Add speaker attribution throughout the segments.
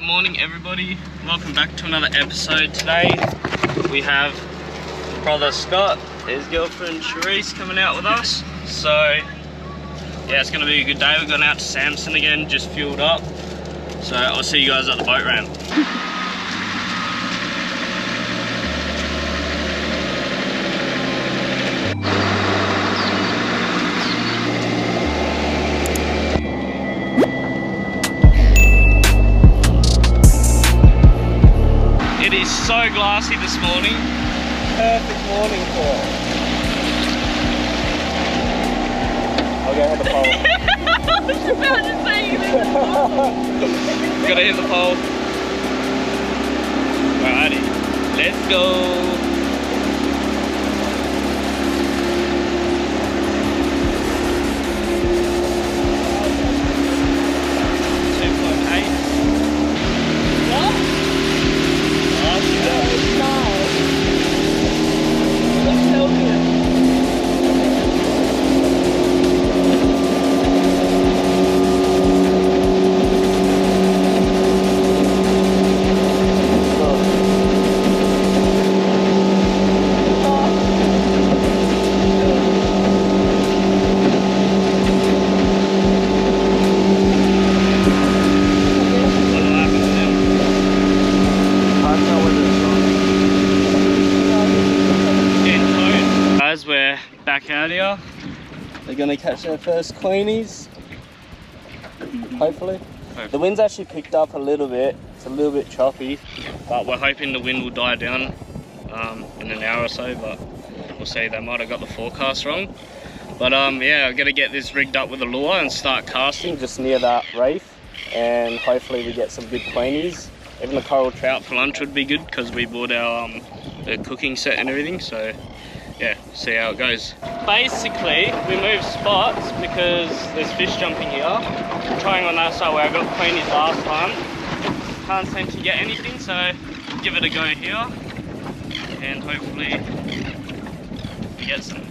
Speaker 1: Good morning everybody, welcome back to another episode. Today we have brother Scott, his girlfriend Charisse coming out with us. So yeah, it's going to be a good day. We're going out to Samson again, just fueled up. So I'll see you guys at the boat ramp. It is so glassy this morning. Perfect morning for it. I'll go hit the pole.
Speaker 2: I was about to say you hit the pole.
Speaker 1: Gotta hit the pole. Alrighty, let's go. We're back out here. They're gonna catch their first queenies. Hopefully. The wind's actually picked up a little bit. It's a little bit choppy, but we're hoping the wind will die down in an hour or so, but we'll see. They might have got the forecast wrong. But yeah, I'm gonna get this rigged up with a lure and start casting just near that reef, and hopefully we get some good queenies. Even a coral trout for lunch would be good because we bought our the cooking set and everything, so yeah, see how it goes. Basically, we moved spots because there's fish jumping here. I'm trying on that side where I got queenies last time. Can't seem to get anything, so give it a go here. And hopefully we get some.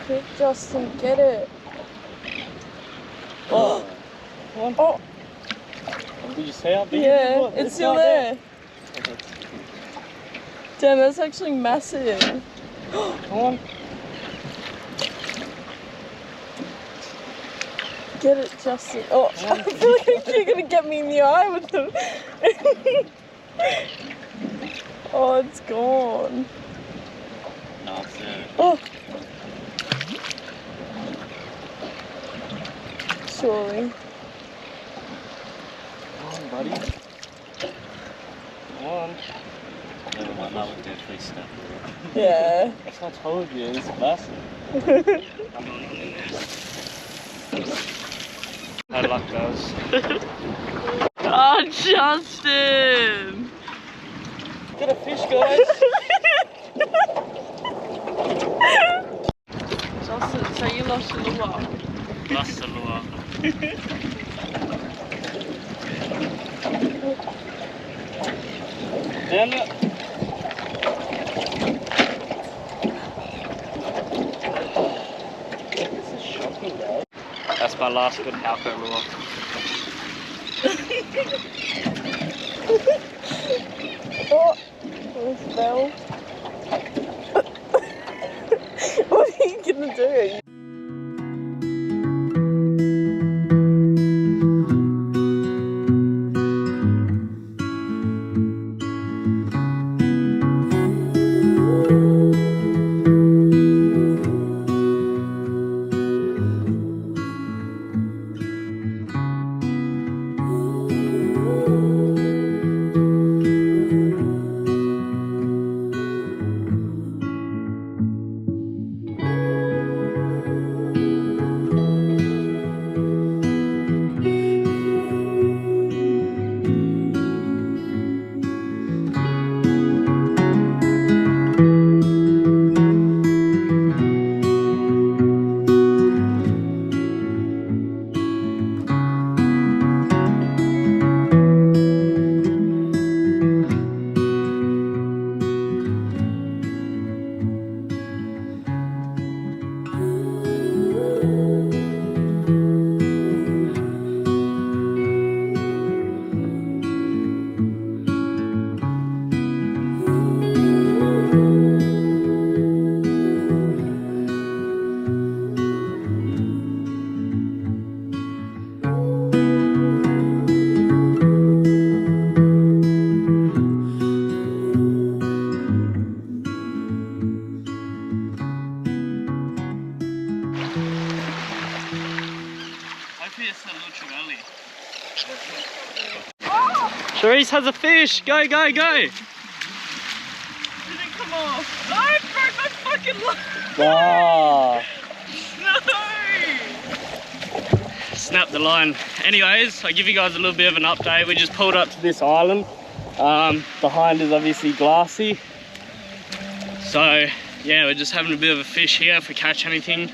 Speaker 2: Quick, Justin, get it.
Speaker 1: Oh, come on.
Speaker 2: Oh.
Speaker 1: Did you see how big
Speaker 2: yeah,
Speaker 1: it was?
Speaker 2: it's still there. Damn, that's actually massive.
Speaker 1: Come on.
Speaker 2: Get it, Justin. Oh, I feel like you're gonna get me in the eye with them. Oh, it's gone.
Speaker 1: No, it's there.
Speaker 2: Oh. Surely.
Speaker 1: Come on, buddy. Come on. Never mind, that would definitely step.
Speaker 2: Yeah.
Speaker 1: That's what I told you, it's massive. Come on in there. How luck goes.
Speaker 2: Oh, Justin!
Speaker 1: Get a fish, guys.
Speaker 2: Justin, so you lost your lure.
Speaker 1: Lost the lure. Damn it. This is shocking, guys. That's my last good Halco lure.
Speaker 2: Oh, it fell. What are you gonna do?
Speaker 1: Charisse has a fish. Go, go, go.
Speaker 2: Did it come off? Oh, I broke my fucking leg.
Speaker 1: Ah.
Speaker 2: No.
Speaker 1: Snap the line. Anyways, I'll give you guys a little bit of an update. We just pulled up to this island. Behind is obviously glassy. So yeah, we're just having a bit of a fish here. If we catch anything,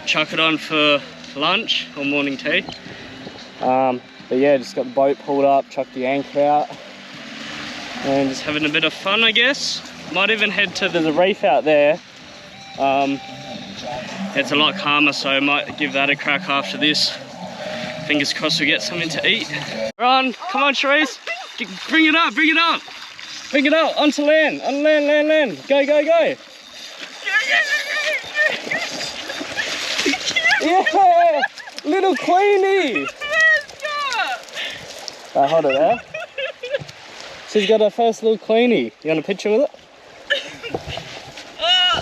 Speaker 1: chuck it on for lunch or morning tea. But yeah, just got the boat pulled up, chucked the anchor out, and just having a bit of fun, I guess. Might even head to, there's a reef out there. It's a lot calmer, so I might give that a crack after this. Fingers crossed we get something to eat. Run, come on, Charisse. Bring it up, bring it up. Bring it up, onto land, on land, land, land. Go, go, go. Yeah, little Queenie. Hold it there. She's got her first little Queenie. You want a picture with it?
Speaker 2: Oh,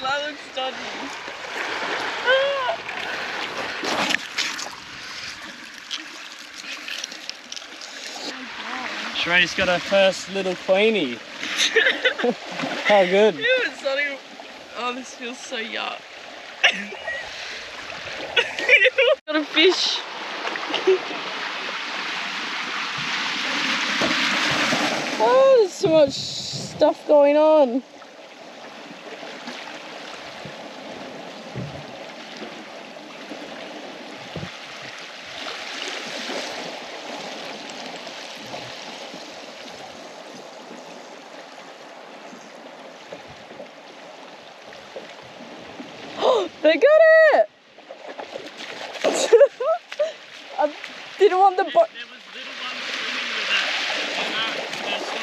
Speaker 2: that looks stunning.
Speaker 1: Shereen's got her first little Queenie. How good?
Speaker 2: Oh, this feels so yuck. Got a fish. Oh, there's so much stuff going on. They got it! I didn't want the boat.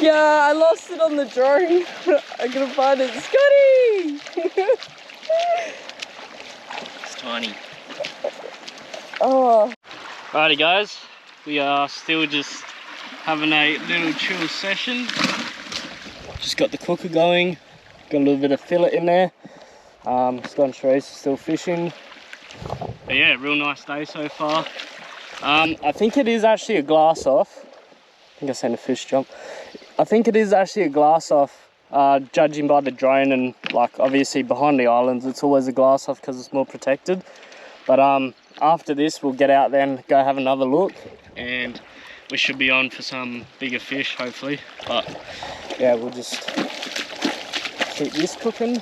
Speaker 2: Yeah, I lost it on the drone. I couldn't find it. Scotty!
Speaker 1: It's tiny.
Speaker 2: Oh.
Speaker 1: Alrighty guys, we are still just having a little chill session. Just got the cooker going, got a little bit of fillet in there. Scott and Charisse are still fishing. But yeah, real nice day so far. I think it is actually a glass off. I think I seen a fish jump. I think it is actually a glass off, judging by the drone, and like obviously behind the islands it's always a glass off because it's more protected. But after this we'll get out there and go have another look, and we should be on for some bigger fish hopefully. But yeah, we'll just keep this cooking,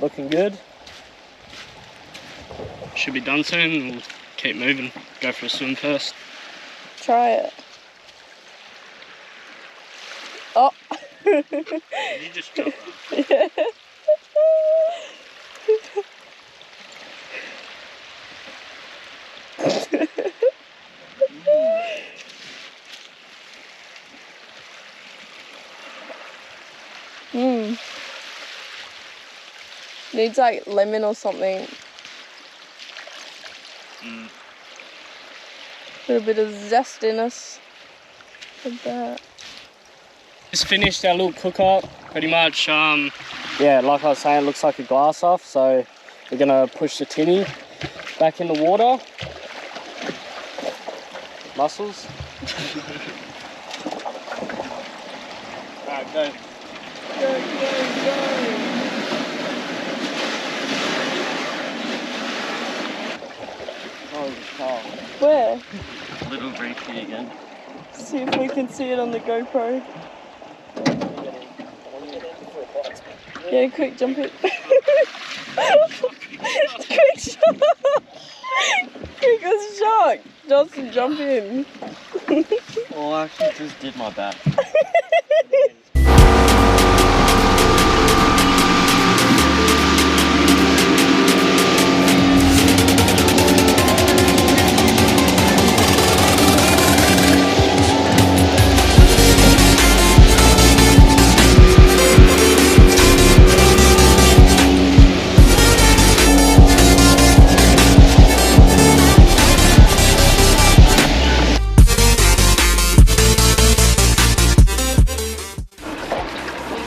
Speaker 1: looking good. Should be done soon. We'll keep moving, go for a swim first.
Speaker 2: Try it. Oh.
Speaker 1: You just drop that.
Speaker 2: Yeah. Needs like lemon or something. A little bit of zestiness. Like that.
Speaker 1: Just finished our little cook up, pretty much. Yeah, like I was saying, it looks like a glass off, so we're gonna push the tinny back in the water. Mussels. Alright, go.
Speaker 2: Go, go, go.
Speaker 1: Oh, cow.
Speaker 2: Where?
Speaker 1: Little reef here again.
Speaker 2: See if we can see it on the GoPro. Yeah, quick, jump in. Quick shark! Quick, there's a shark! Justin, jump in.
Speaker 1: Oh, I actually just did my back.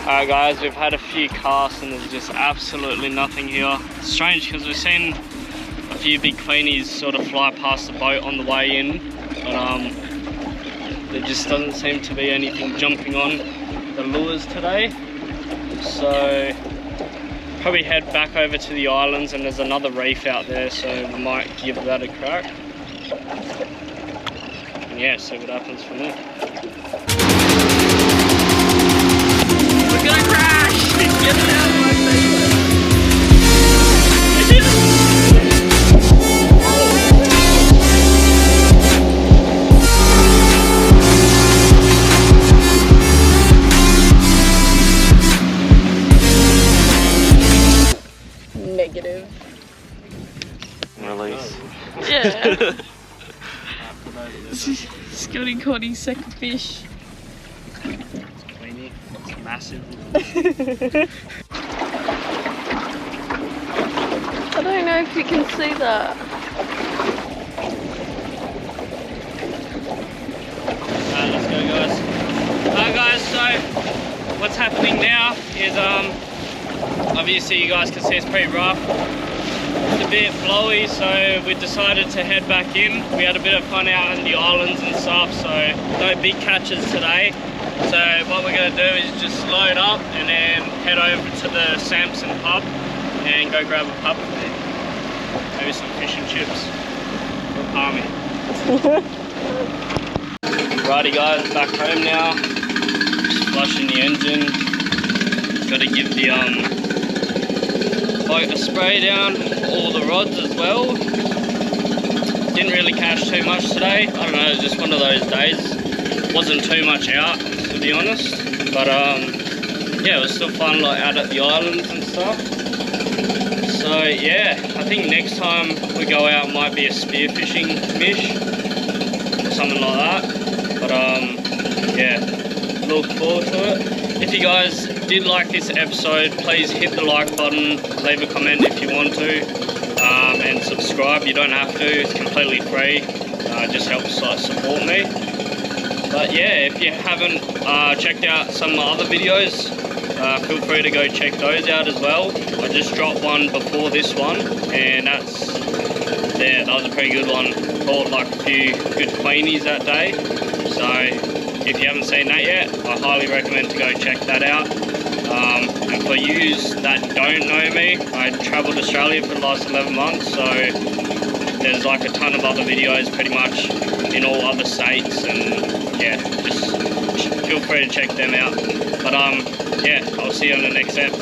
Speaker 1: Alright guys, we've had a few casts and there's just absolutely nothing here. It's strange because we've seen a few big queenies sort of fly past the boat on the way in, but there just doesn't seem to be anything jumping on the lures today. So probably head back over to the islands, and there's another reef out there, so we might give that a crack. And yeah, see what happens from there. We're gonna crash! Get it out of my face!
Speaker 2: Negative.
Speaker 1: Release.
Speaker 2: Yeah. Scotty caught his second fish.
Speaker 1: It's Queenie. It's massive.
Speaker 2: I don't know if you can see that.
Speaker 1: Alright, let's go, guys. Alright guys, so what's happening now is obviously you guys can see it's pretty rough. It's a bit blowy, so we decided to head back in. We had a bit of fun out in the islands and stuff, so no big catches today. So what we're going to do is just load up and then head over to the Samson pub and go grab a pub for me. Maybe some fish and chips for palmy. Righty guys, back home now. Just flushing the engine. Got to give the boat a spray down, all the rods as well. Didn't really catch too much today. I don't know, it was just one of those days. Wasn't too much out, to be honest. But yeah, it was still fun, like out at the islands and stuff. So yeah, I think next time we go out might be a spearfishing mish or something like that. But yeah, look forward to it. If you guys did like this episode, please hit the like button, leave a comment if you want to, and subscribe. You don't have to, it's completely free. It just helps support me. But yeah, if you haven't checked out some of my other videos, feel free to go check those out as well. I just dropped one before this one, and that was a pretty good one. Caught like a few good queenies that day. So if you haven't seen that yet, I highly recommend to go check that out. And for yous that don't know me, I travelled Australia for the last 11 months, so there's like a ton of other videos pretty much in all other states, and yeah, just feel free to check them out. But yeah, I'll see you on the next ep.